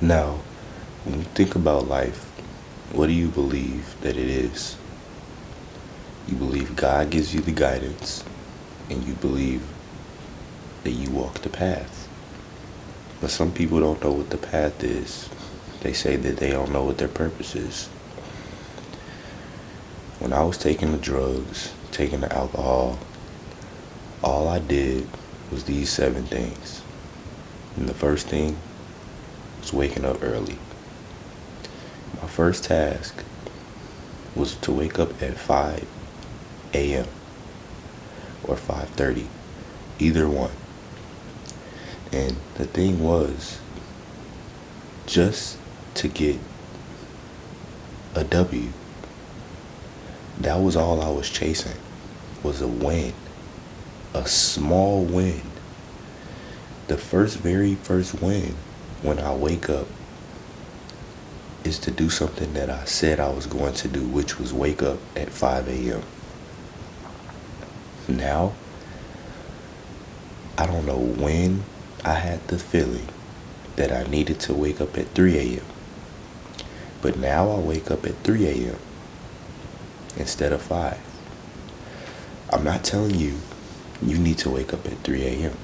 Now, when you think about life, what do you believe that it is? You believe God gives you the guidance, and you believe that you walk the path. But some people don't know what the path is. They say that they don't know what their purpose is. When I was taking the drugs, taking the alcohol, all I did was these 7 things. And the first thing was waking up early. My first task was to wake up at 5 a.m. or 5:30, either one. And the thing was, just to get a W. That was all I was chasing, was a win, a small win. The very first win when I wake up is to do something that I said I was going to do, which was wake up at 5 a.m. Now, I don't know when I had the feeling that I needed to wake up at 3 a.m. But now I wake up at 3 a.m. instead of 5. I'm not telling you need to wake up at 3 a.m.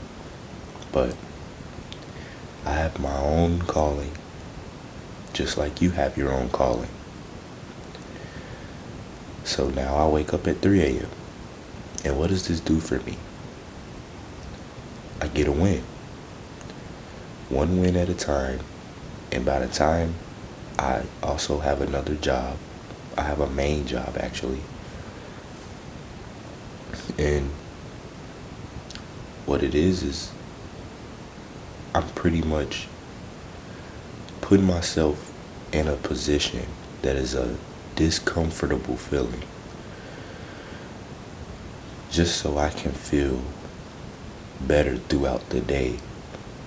But I have my own calling, just like you have your own calling. So now I wake up at 3 a.m. And what does this do for me? I get a win. One win at a time. And by the time I also have another job, I have a main job actually. And what it is I'm pretty much putting myself in a position that is a discomfortable feeling, just so I can feel better throughout the day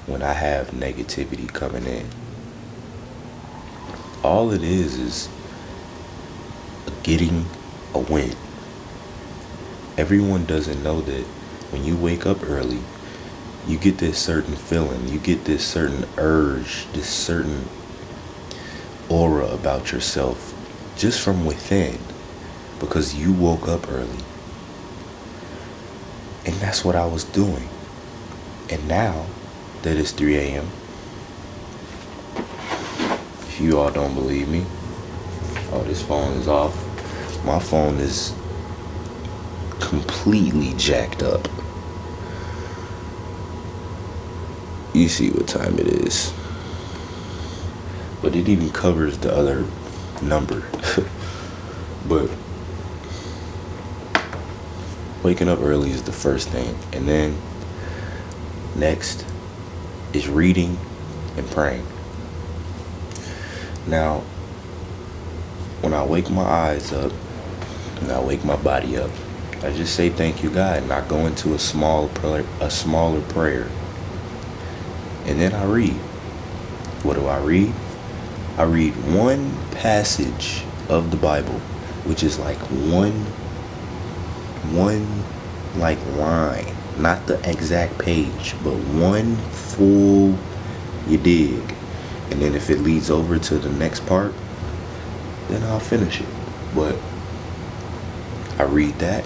when I have negativity coming in. All it is getting a win. Everyone doesn't know that when you wake up early, you get this certain feeling, you get this certain urge, this certain aura about yourself just from within, because you woke up early. And that's what I was doing. And now that it's 3 a.m., if you all don't believe me, oh, this phone is off. My phone is completely jacked up. You see what time it is. But it even covers the other number. But waking up early is the first thing. And then next is reading and praying. Now, when I wake my eyes up and I wake my body up, I just say thank you, God, and I go into a smaller prayer. And then I read. What do I read? I read one passage of the Bible, which is like one like line, not the exact page, but one full, you dig. And then if it leads over to the next part, then I'll finish it. But I read that,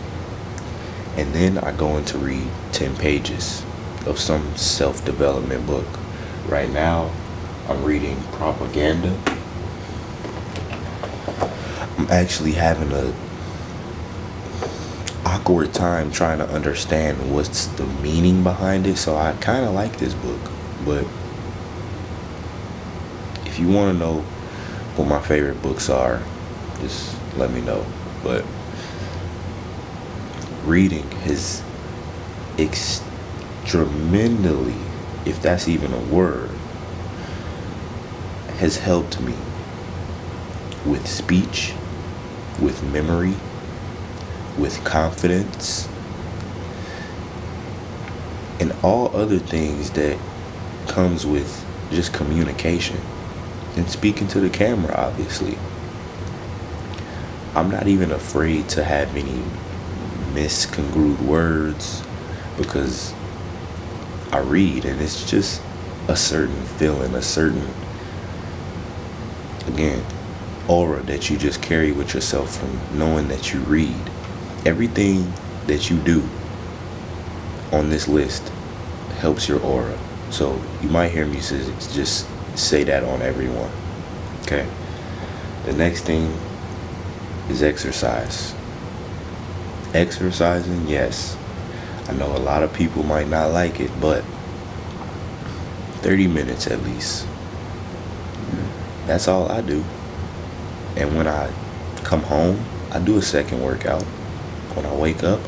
and then I go in to read 10 pages of some self-development book. Right now, I'm reading Propaganda. I'm actually having a awkward time trying to understand what's the meaning behind it, so I kind of like this book. But if you want to know what my favorite books are, just let me know. But reading has tremendously, if that's even a word, has helped me with speech, with memory, with confidence, and all other things that comes with just communication and speaking to the camera, obviously. I'm not even afraid to have any miscongrued words because I read, and it's just a certain feeling, a certain Again, aura that you just carry with yourself from knowing that you read. Everything that you do on this list helps your aura. So you might hear me just say that on everyone. Okay? The next thing is exercise. Exercising, yes. I know a lot of people might not like it, but 30 minutes at least. That's all I do. And when I come home, I do a second workout. When I wake up,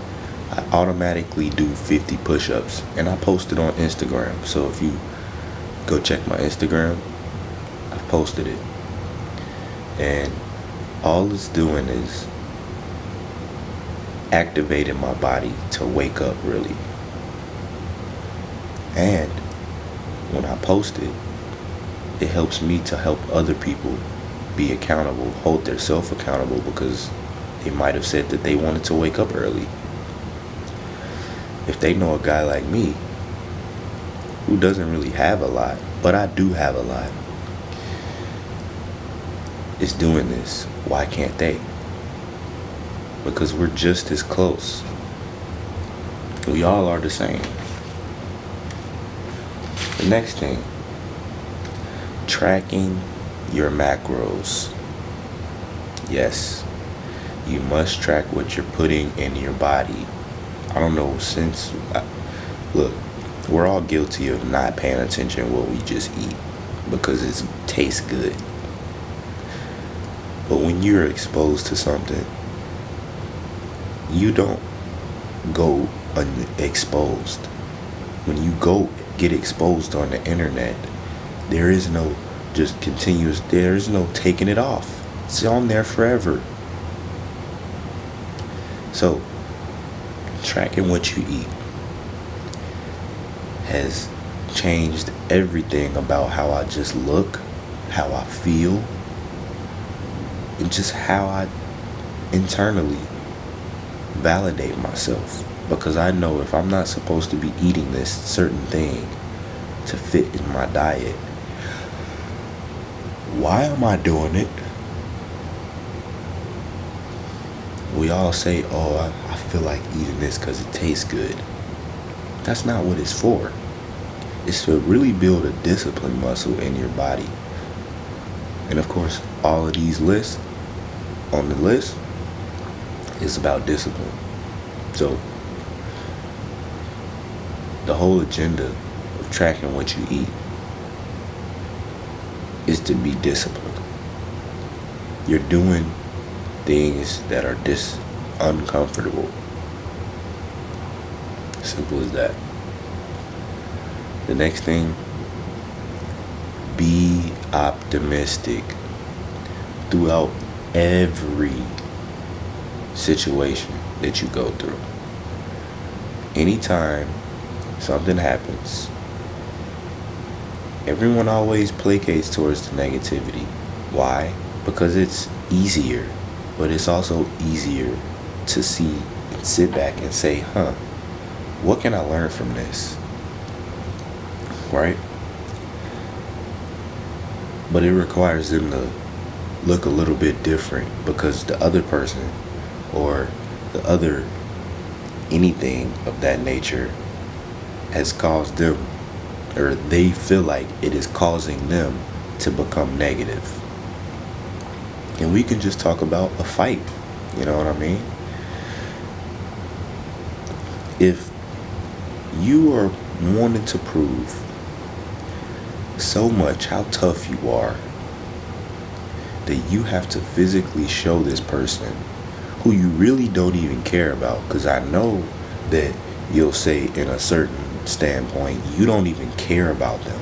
I automatically do 50 push-ups. And I post it on Instagram. So if you go check my Instagram, I've posted it. And all it's doing is activating my body to wake up, really. And when I post it, it helps me to help other people be accountable, hold themselves accountable, because they might have said that they wanted to wake up early. If they know a guy like me who doesn't really have a lot, but I do have a lot, is doing this, why can't they? Because we're just as close. We all are the same. The next thing, tracking your macros. Yes, you must track what you're putting in your body. I don't know, look, we're all guilty of not paying attention to what we just eat because it tastes good. But when you're exposed to something, you don't go unexposed. When you go get exposed on the internet, there is no there is no taking it off. It's on there forever. So, tracking what you eat has changed everything about how I just look, how I feel, and just how I internally validate myself. Because I know if I'm not supposed to be eating this certain thing to fit in my diet, why am I doing it? We all say, oh, I feel like eating this because it tastes good. That's not what it's for. It's to really build a discipline muscle in your body. And of course, all of these lists on the list is about discipline. So, the whole agenda of tracking what you eat is to be disciplined. You're doing things that are uncomfortable. Simple as that. The next thing, be optimistic throughout every situation that you go through. Anytime something happens, everyone always placates towards the negativity. Why? Because it's easier, but it's also easier to see and sit back and say, what can I learn from this? Right? But it requires them to look a little bit different because the other person or the other anything of that nature has caused them, or they feel like it is causing them to become negative. And we can just talk about a fight, you know what I mean? If you are wanting to prove so much how tough you are that you have to physically show this person who you really don't even care about, because I know that you'll say in a certain standpoint you don't even care about them,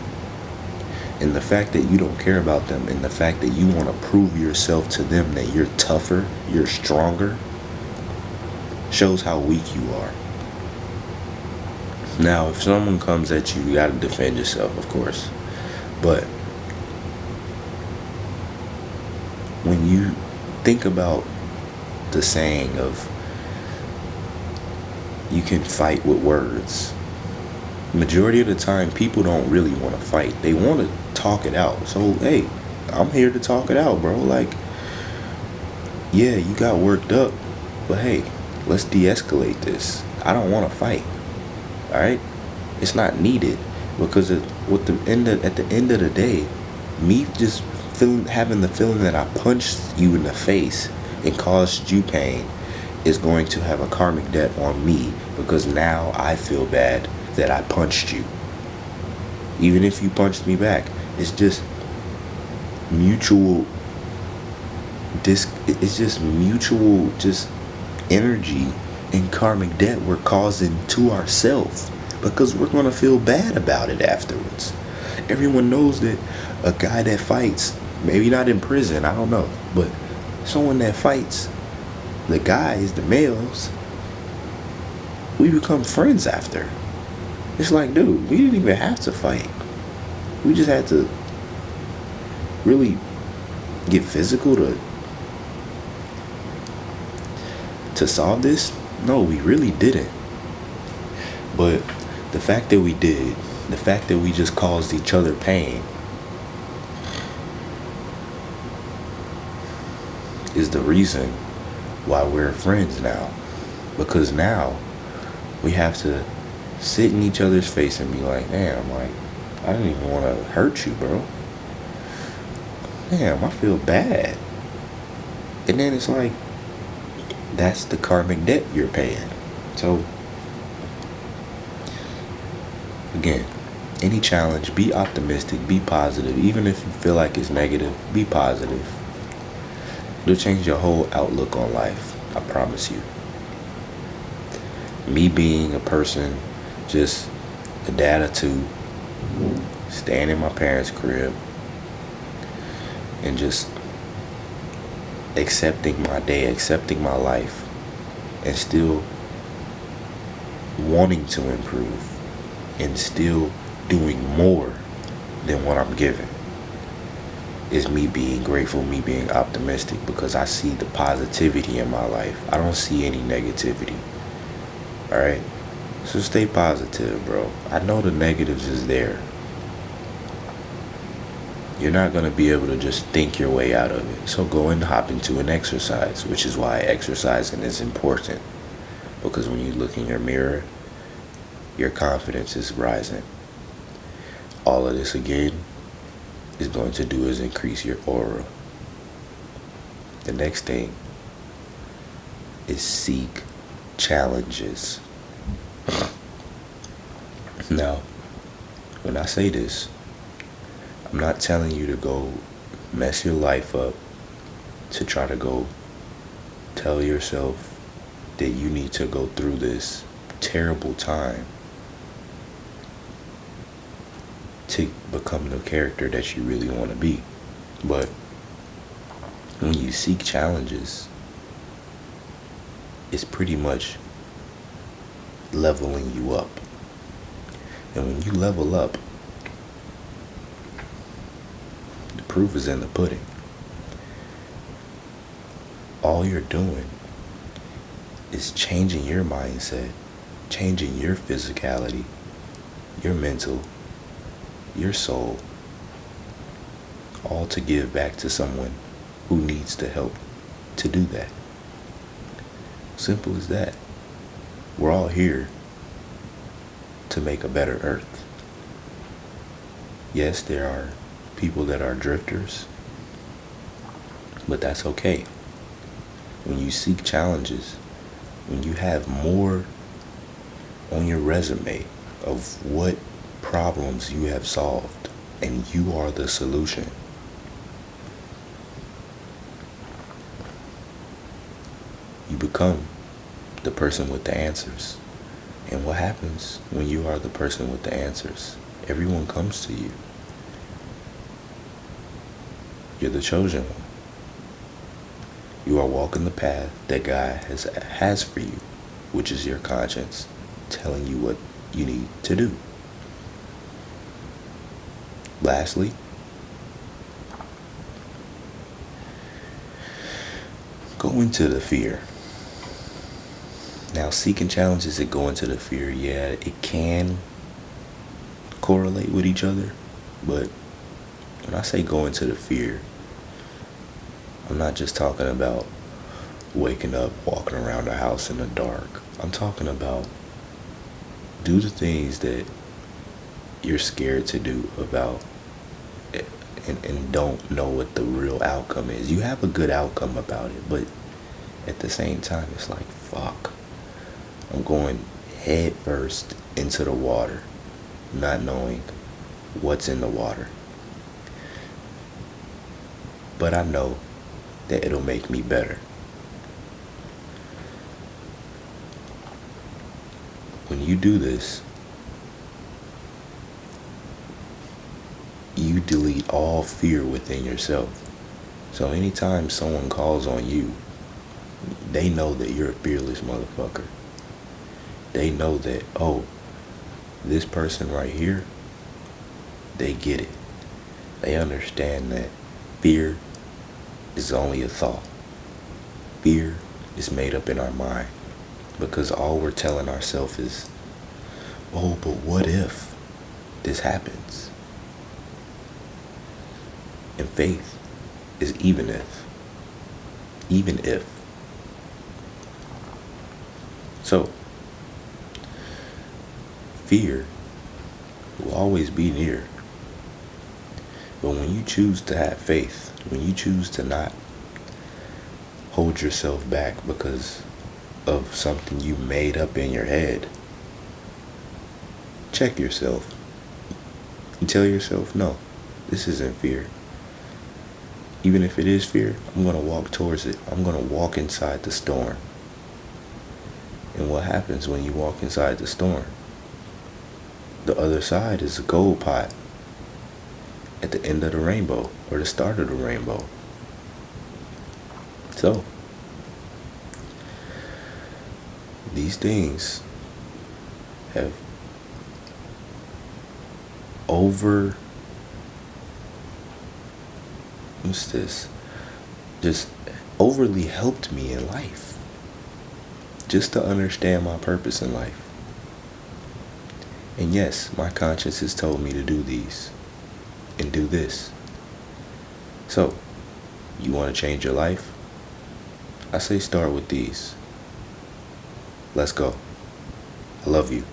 and the fact that you don't care about them and the fact that you want to prove yourself to them that you're tougher, you're stronger, shows how weak you are. Now if someone comes at you, you got to defend yourself, of course, but when you think about the saying of you can fight with words, majority of the time people don't really want to fight. They want to talk it out. So hey, I'm here to talk it out, bro. Like, yeah, you got worked up, but hey, let's de-escalate this. I don't want to fight. All right, it's not needed because at the end of the day, me just having the feeling that I punched you in the face and caused you pain is going to have a karmic debt on me because now I feel bad that I punched you. Even if you punched me back, it's just mutual it's just mutual just energy and karmic debt we're causing to ourselves because we're going to feel bad about it afterwards. Everyone knows that a guy that fights, maybe not in prison, I don't know, but someone that fights, the guys, the males, we become friends after. It's like, dude, we didn't even have to fight. We just had to really get physical to solve this. No, we really didn't. But the fact that we did, the fact that we just caused each other pain is the reason why we're friends now. Because now we have to sit in each other's face and be like, damn, like, I didn't even want to hurt you, bro. Damn, I feel bad. And then it's like, that's the karmic debt you're paying. So, again, any challenge, be optimistic, be positive. Even if you feel like it's negative, be positive. It'll change your whole outlook on life. I promise you. Me being a person, just a dad of two, staying in my parents' crib, and just accepting my day, accepting my life, and still wanting to improve, and still doing more than what I'm given, is me being grateful, me being optimistic, because I see the positivity in my life. I don't see any negativity. Alright? So stay positive, bro. I know the negatives is there. You're not going to be able to just think your way out of it. So go and hop into an exercise, which is why exercising is important. Because when you look in your mirror, your confidence is rising. All of this, again, is going to do is increase your aura. The next thing is seek challenges. Now, when I say this, I'm not telling you to go mess your life up to try to go tell yourself that you need to go through this terrible time to become the character that you really want to be. But when you seek challenges, it's pretty much leveling you up. And when you level up, the proof is in the pudding. All you're doing is changing your mindset, changing your physicality, your mental, your soul, all to give back to someone who needs the help to do that. Simple as that. We're all here to make a better earth. Yes, there are people that are drifters, but that's okay. When you seek challenges, when you have more on your resume of what problems you have solved and you are the solution, you become the person with the answers. And what happens when you are the person with the answers? Everyone comes to you. You're the chosen one. You are walking the path that God has for you, which is your conscience telling you what you need to do. Lastly, go into the fear. Now, seeking challenges that go into the fear, yeah, it can correlate with each other, but When I say go into the fear, I'm not just talking about waking up, walking around the house in the dark. I'm talking about do the things that you're scared to do about it, and don't know what the real outcome is. You have a good outcome about it, but at the same time, it's like, fuck. I'm going head first into the water, not knowing what's in the water. But I know that it'll make me better. When you do this, you delete all fear within yourself. So anytime someone calls on you, they know that you're a fearless motherfucker. They know that, oh, this person right here, they get it. They understand that fear is only a thought. Fear is made up in our mind because all we're telling ourselves is, oh, but what if this happens? And faith is even if. Even if. So, fear will always be near. But when you choose to have faith, when you choose to not hold yourself back because of something you made up in your head, check yourself. You tell yourself, no, this isn't fear. Even if it is fear, I'm going to walk towards it. I'm going to walk inside the storm. And what happens when you walk inside the storm? The other side is a gold pot at the end of the rainbow or the start of the rainbow. So, these things have just overly helped me in life. Just to understand my purpose in life. And yes, my conscience has told me to do these and do this. So, you want to change your life? I say start with these. Let's go. I love you.